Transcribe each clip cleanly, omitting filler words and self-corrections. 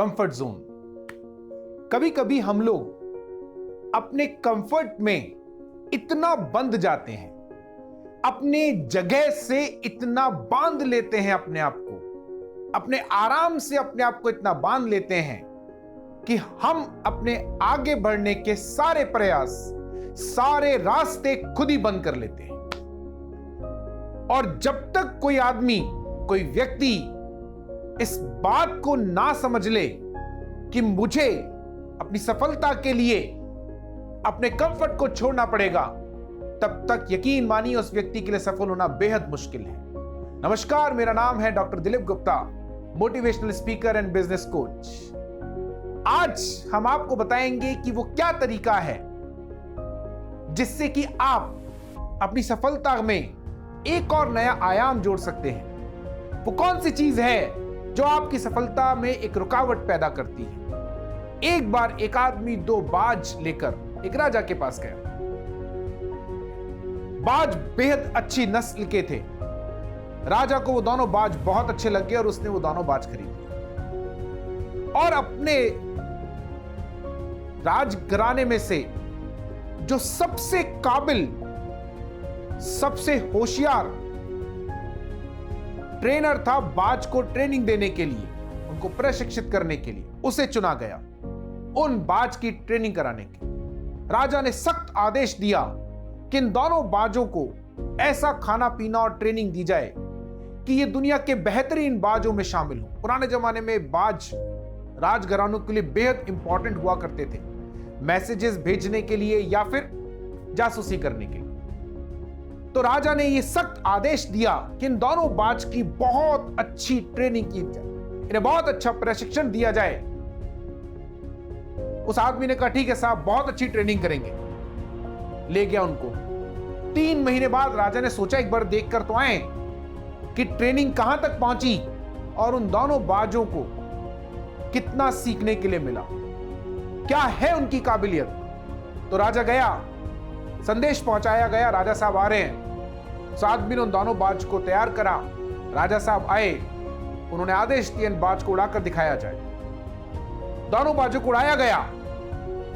Comfort zone. कभी कभी हम लोग अपने कंफर्ट में इतना बंध जाते हैं, अपने जगह से इतना बांध लेते हैं अपने आप को, अपने आराम से अपने आप को इतना बांध लेते हैं कि हम अपने आगे बढ़ने के सारे प्रयास, सारे रास्ते खुद ही बंद कर लेते हैं। और जब तक कोई आदमी, कोई व्यक्ति इस बात को ना समझ ले कि मुझे अपनी सफलता के लिए अपने कंफर्ट को छोड़ना पड़ेगा, तब तक यकीन मानिए उस व्यक्ति के लिए सफल होना बेहद मुश्किल है। नमस्कार, मेरा नाम है doctor Dilip Gupta, motivational speaker and business coach. आज हम आपको बताएंगे कि वो क्या तरीका है जिससे कि आप अपनी सफलता में एक और नया आयाम जोड़ सकते हैं। वो कौन सी चीज है जो आपकी सफलता में एक रुकावट पैदा करती है। एक बार एक आदमी दो बाज लेकर एक राजा के पास गया। बाज बेहद अच्छी नस्ल के थे। राजा को वो दोनों बाज बहुत अच्छे लग गए और उसने वो दोनों बाज खरीद लिए और अपने राजघराने में से जो सबसे काबिल, सबसे होशियार ट्रेनर था बाज को ट्रेनिंग देने के लिए, उनको प्रशिक्षित करने के लिए, उसे चुना गया उन बाज की ट्रेनिंग कराने के। राजा ने सख्त आदेश दिया कि इन दोनों बाजों को ऐसा खाना पीना और ट्रेनिंग दी जाए कि ये दुनिया के बेहतरीन बाजों में शामिल हो। पुराने जमाने में बाज राजघरानों के लिए बेहद इंपॉर्टेंट हुआ करते थे, मैसेजेस भेजने के लिए या फिर जासूसी करने के लिए। तो राजा ने यह सख्त आदेश दिया कि इन दोनों बाज की बहुत अच्छी ट्रेनिंग की जाए, इन्हें बहुत अच्छा प्रशिक्षण दिया जाए। उस आदमी ने कहा, ठीक है साहब, बहुत अच्छी ट्रेनिंग करेंगे। ले गया उनको। 3 महीने बाद राजा ने सोचा एक बार देखकर तो आए कि ट्रेनिंग कहां तक पहुंची और उन दोनों बाजों को कितना सीखने के लिए मिला, क्या है उनकी काबिलियत। तो राजा गया, संदेश पहुंचाया गया, राजा साहब आ रहे हैं। उस आदमी ने उन दोनों बाज को तैयार करा। राजा साहब आए, उन्होंने आदेश दिया इन बाज को उड़ाकर दिखाया जाए। दोनों बाजों को उड़ाया गया।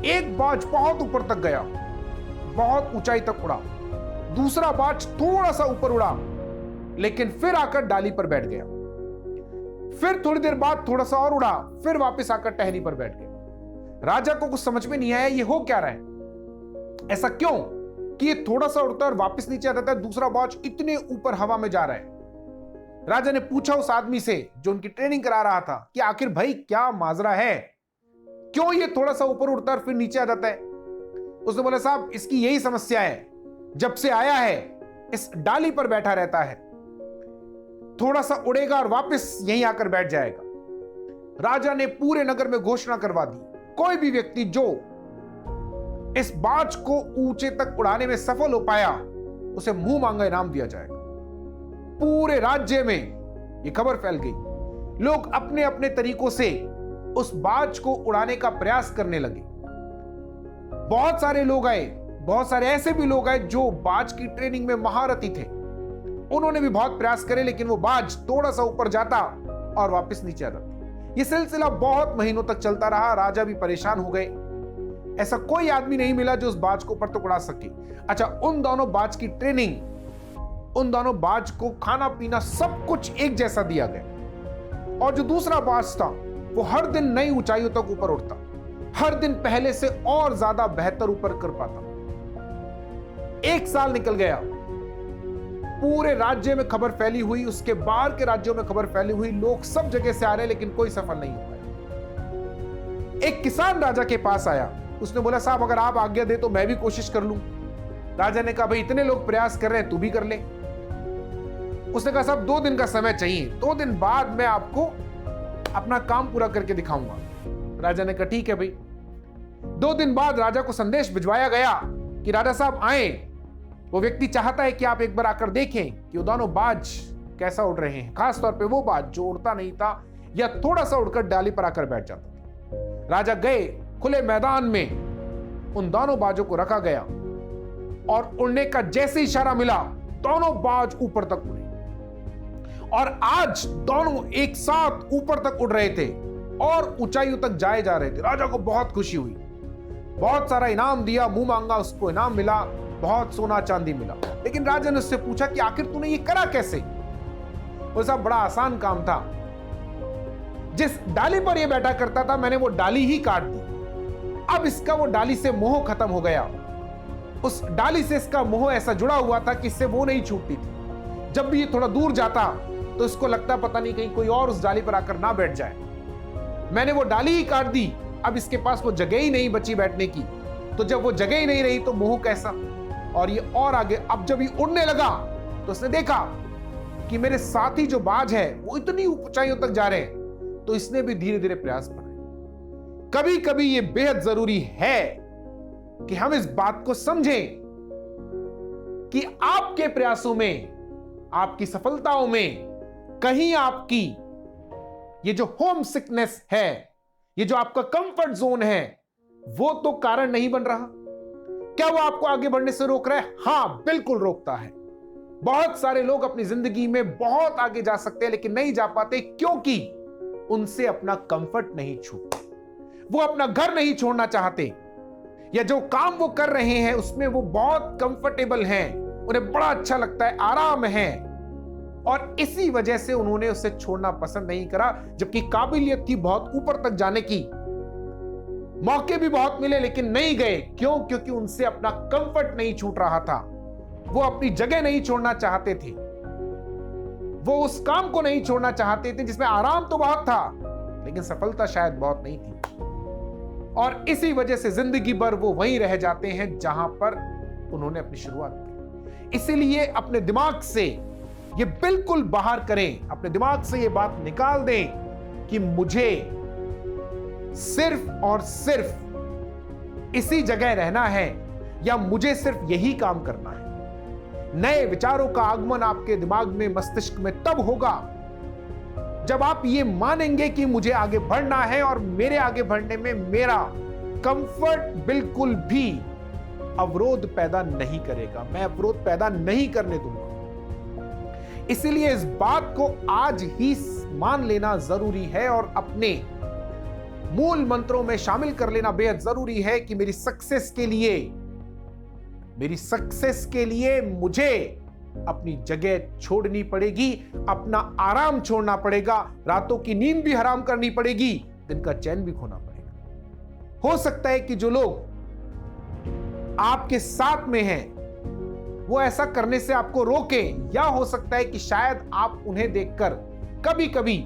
एक बाज बहुत ऊपर तक गया, बहुत ऊंचाई तक उड़ा। दूसरा बाज थोड़ा सा ऊपर उड़ा, लेकिन फिर आकर डाली पर बैठ गया। फिर थोड़ी देर बाद थोड़ा सा और उड़ा, फिर वापस आकर टहनी पर बैठ गया। राजा को कुछ समझ में नहीं आया, ये हो क्या रहा है, ऐसा क्यों कि ये थोड़ा सा उड़ता है और वापस नीचे आ जाता है, दूसरा बाज इतने ऊपर हवा में जा रहा है। राजा ने पूछा उस आदमी से जो उनकी ट्रेनिंग करा रहा था कि आखिर भाई क्या माजरा है, क्यों ये थोड़ा सा ऊपर उड़ता है और फिर नीचे आ जाता है। उसने बोला, साहब इसकी यही समस्या है, जब से आया है इस डाली पर बैठा रहता है, थोड़ा सा उड़ेगा और वापस यहीं आकर बैठ जाएगा। राजा ने पूरे नगर में घोषणा करवा दी, कोई भी व्यक्ति जो इस बाज को ऊंचे तक उड़ाने में सफल हो पाया उसे मुंह मांगा इनाम दिया जाएगा। पूरे राज्य में यह खबर फैल गई। लोग अपने अपने तरीकों से उस बाज को उड़ाने का प्रयास करने लगे। बहुत सारे लोग आए, बहुत सारे ऐसे भी लोग आए जो बाज की ट्रेनिंग में महारथी थे। उन्होंने भी बहुत प्रयास करे, लेकिन वो बाज थोड़ा सा ऊपर जाता और वापस नीचे आ जाता। यह सिलसिला बहुत महीनों तक चलता रहा। राजा भी परेशान हो गए, ऐसा कोई आदमी नहीं मिला जो उस बाज को ऊपर तक उड़ा सके। अच्छा, उन दोनों बाज की ट्रेनिंग, उन दोनों बाज को खाना पीना सब कुछ एक जैसा दिया गया। और जो दूसरा बाज था वो हर दिन नई ऊंचाइयों तक ऊपर उठता, हर दिन पहले से और ज्यादा बेहतर ऊपर कर पाता। 1 साल निकल गया, पूरे राज्य में खबर फैली हुई, उसके बाहर के राज्यों में खबर फैली हुई, लोग सब जगह से आ रहे, लेकिन कोई सफल नहीं हो पाया। एक किसान राजा के पास आया, उसने बोला, साहब अगर आप आज्ञा दे तो मैं भी कोशिश कर लूं। राजा ने कहा, भाई इतने लोग प्रयास कर रहे हैं, तू भी कर ले। उसने कहा, साहब 2 दिन का समय चाहिए, 2 दिन बाद मैं आपको अपना काम पूरा करके दिखाऊंगा। राजा ने कहा, ठीक है भाई। 2 दिन बाद राजा को संदेश भिजवाया गया कि राजा साहब आए, वो व्यक्ति चाहता है कि आप एक बार आकर देखें कि वो दोनों बाज कैसा उड़ रहे हैं, खासतौर पे वो बाज जो उड़ता नहीं था या थोड़ा सा उड़कर डाली पर आकर बैठ जाता था। राजा गए, खुले मैदान में उन दोनों बाजों को रखा गया और उड़ने का जैसे इशारा मिला, दोनों बाज ऊपर तक उड़े और आज दोनों एक साथ ऊपर तक उड़ रहे थे। और ऊंचाइयों तक जाए जा रहे थे। राजा को बहुत खुशी हुई, बहुत सारा इनाम दिया, मुंह मांगा उसको इनाम मिला, बहुत सोना चांदी मिला। लेकिन राजा ने उससे पूछा कि आखिर तूने ये करा कैसे? वो सब बड़ा आसान काम था, जिस डाली पर ये बैठा करता था मैंने वो डाली ही काट दी। अब इसका वो डाली से मोह खत्म हो गया। उस डाली से इसका मोह ऐसा जुड़ा हुआ था कि इससे वो नहीं छूटती थी। जब भी ये थोड़ा दूर जाता तो इसको लगता पता नहीं कहीं कोई और उस डाली पर आकर ना बैठ जाए। मैंने वो डाली ही काट दी, अब इसके पास वो जगह ही नहीं बची बैठने की। तो जब वो जगह ही नहीं रही तो मोह कैसा? और ये और आगे, अब जब ये उड़ने लगा तो उसने देखा कि मेरे साथी जो बाज है वो इतनी ऊंचाइयों तक जा रहे हैं, तो इसने भी धीरे धीरे प्रयास बढ़ाए। कभी कभी ये बेहद जरूरी है कि हम इस बात को समझें कि आपके प्रयासों में, आपकी सफलताओं में कहीं आपकी ये जो होम सिकनेस है, ये जो आपका कंफर्ट जोन है, वो तो कारण नहीं बन रहा। क्या वो आपको आगे बढ़ने से रोक रहा है? हां, बिल्कुल रोकता है। बहुत सारे लोग अपनी जिंदगी में बहुत आगे जा सकते हैं लेकिन नहीं जा पाते, क्योंकि उनसे अपना कंफर्ट नहीं छूटता। वो अपना घर नहीं छोड़ना चाहते, या जो काम वो कर रहे हैं उसमें वो बहुत कंफर्टेबल हैं, उन्हें बड़ा अच्छा लगता है, आराम है, और इसी वजह से उन्होंने उसे छोड़ना पसंद नहीं करा। जबकि काबिलियत थी बहुत ऊपर तक जाने की, मौके भी बहुत मिले लेकिन नहीं गए। क्यों? क्योंकि उनसे अपना कंफर्ट नहीं छूट रहा था। वो अपनी जगह नहीं छोड़ना चाहते थे, वो उस काम को नहीं छोड़ना चाहते थे जिसमें आराम तो बहुत था लेकिन सफलता शायद बहुत नहीं थी। और इसी वजह से जिंदगी भर वो वहीं रह जाते हैं जहां पर उन्होंने अपनी शुरुआत की। इसीलिए अपने दिमाग से ये बिल्कुल बाहर करें, अपने दिमाग से ये बात निकाल दें कि मुझे सिर्फ और सिर्फ इसी जगह रहना है, या मुझे सिर्फ यही काम करना है। नए विचारों का आगमन आपके दिमाग में, मस्तिष्क में तब होगा जब आप ये मानेंगे कि मुझे आगे बढ़ना है और मेरे आगे बढ़ने में मेरा कंफर्ट बिल्कुल भी अवरोध पैदा नहीं करेगा, मैं अवरोध पैदा नहीं करने दूंगा। इसीलिए इस बात को आज ही मान लेना जरूरी है और अपने मूल मंत्रों में शामिल कर लेना बेहद जरूरी है कि मेरी सक्सेस के लिए मुझे अपनी जगह छोड़नी पड़ेगी, अपना आराम छोड़ना पड़ेगा, रातों की नींद भी हराम करनी पड़ेगी, दिन का चैन भी खोना पड़ेगा। हो सकता है कि जो लोग आपके साथ में हैं वो ऐसा करने से आपको रोके, या हो सकता है कि शायद आप उन्हें देखकर कभी कभी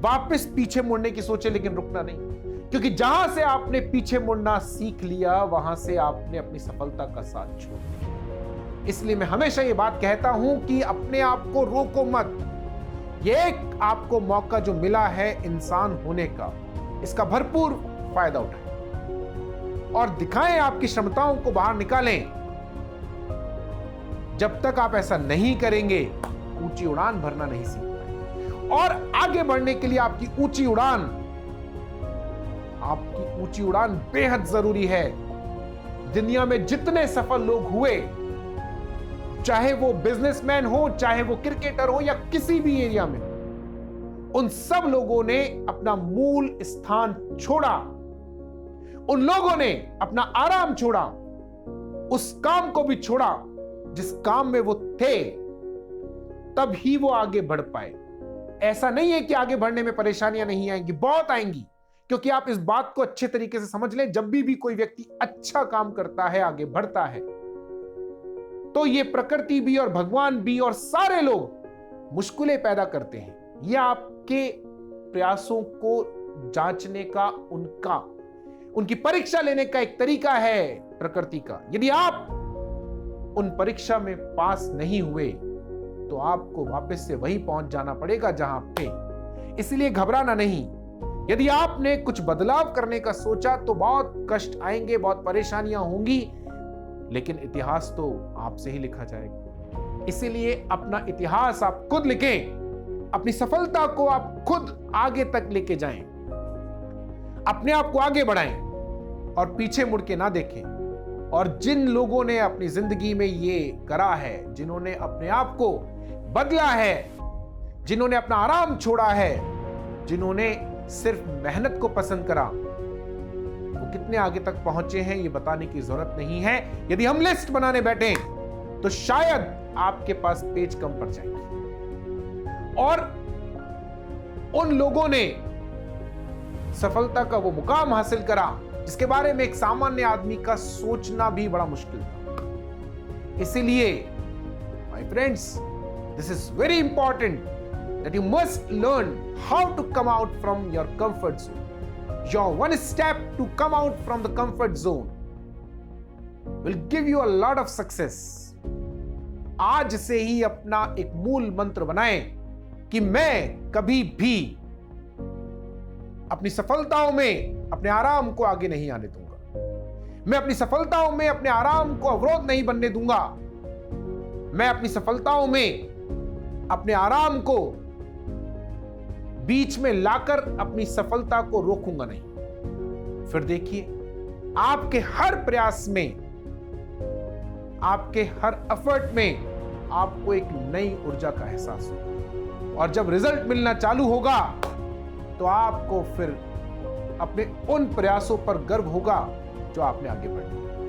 वापस पीछे मुड़ने की सोचे, लेकिन रुकना नहीं, क्योंकि जहां से आपने पीछे मुड़ना सीख लिया वहां से आपने अपनी सफलता का साथ छोड़ दिया। इसलिए मैं हमेशा ये बात कहता हूं कि अपने आप को रोको मत। ये एक आपको मौका जो मिला है इंसान होने का, इसका भरपूर फायदा उठाएं और दिखाएं, आपकी क्षमताओं को बाहर निकालें। जब तक आप ऐसा नहीं करेंगे, ऊंची उड़ान भरना नहीं सीख पाएंगे। और आगे बढ़ने के लिए आपकी ऊंची उड़ान बेहद जरूरी है। दुनिया में जितने सफल लोग हुए, चाहे वो बिजनेसमैन हो, चाहे वो क्रिकेटर हो, या किसी भी एरिया में, उन सब लोगों ने अपना मूल स्थान छोड़ा। उन लोगों ने अपना आराम छोड़ा, उस काम को भी छोड़ा जिस काम में वो थे, तब ही वो आगे बढ़ पाए। ऐसा नहीं है कि आगे बढ़ने में परेशानियां नहीं आएंगी, बहुत आएंगी, क्योंकि आप इस बात को अच्छे तरीके से समझ लें, जब भी कोई व्यक्ति अच्छा काम करता है, आगे बढ़ता है, तो ये प्रकृति भी और भगवान भी और सारे लोग मुश्किलें पैदा करते हैं। यह आपके प्रयासों को जांचने का, उनकी परीक्षा लेने का एक तरीका है प्रकृति का। यदि आप उन परीक्षा में पास नहीं हुए तो आपको वापस से वहीं पहुंच जाना पड़ेगा जहां आप थे। इसलिए घबराना नहीं। यदि आपने कुछ बदलाव करने का सोचा तो बहुत कष्ट आएंगे, बहुत परेशानियां होंगी, लेकिन इतिहास तो आपसे ही लिखा जाएगा। इसीलिए अपना इतिहास आप खुद लिखें, अपनी सफलता को आप खुद आगे तक लेके जाएं, अपने आप को आगे बढ़ाएं और पीछे मुड़ के ना देखें। और जिन लोगों ने अपनी जिंदगी में ये करा है, जिन्होंने अपने आप को बदला है, जिन्होंने अपना आराम छोड़ा है, जिन्होंने सिर्फ मेहनत को पसंद करा, वो कितने आगे तक पहुंचे हैं ये बताने की जरूरत नहीं है। यदि हम लिस्ट बनाने बैठे तो शायद आपके पास पेज कम पड़ जाएंगे। और उन लोगों ने सफलता का वो मुकाम हासिल करा जिसके बारे में एक सामान्य आदमी का सोचना भी बड़ा मुश्किल था। इसीलिए my friends, this is very important that you must learn how to come out from your comfort zone. Your one step to come out from the comfort zone will give you a lot of success. आज से ही अपना एक मूल मंत्र बनाएं कि मैं कभी भी अपनी सफलताओं में अपने आराम को आगे नहीं आने दूंगा। मैं अपनी सफलताओं में अपने आराम को अवरोध नहीं बनने दूंगा। मैं अपनी सफलताओं में अपने आराम को बीच में लाकर अपनी सफलता को रोकूंगा नहीं। फिर देखिए, आपके हर प्रयास में, आपके हर एफर्ट में आपको एक नई ऊर्जा का एहसास होगा। और जब रिजल्ट मिलना चालू होगा तो आपको फिर अपने उन प्रयासों पर गर्व होगा जो आपने आगे बढ़ाए।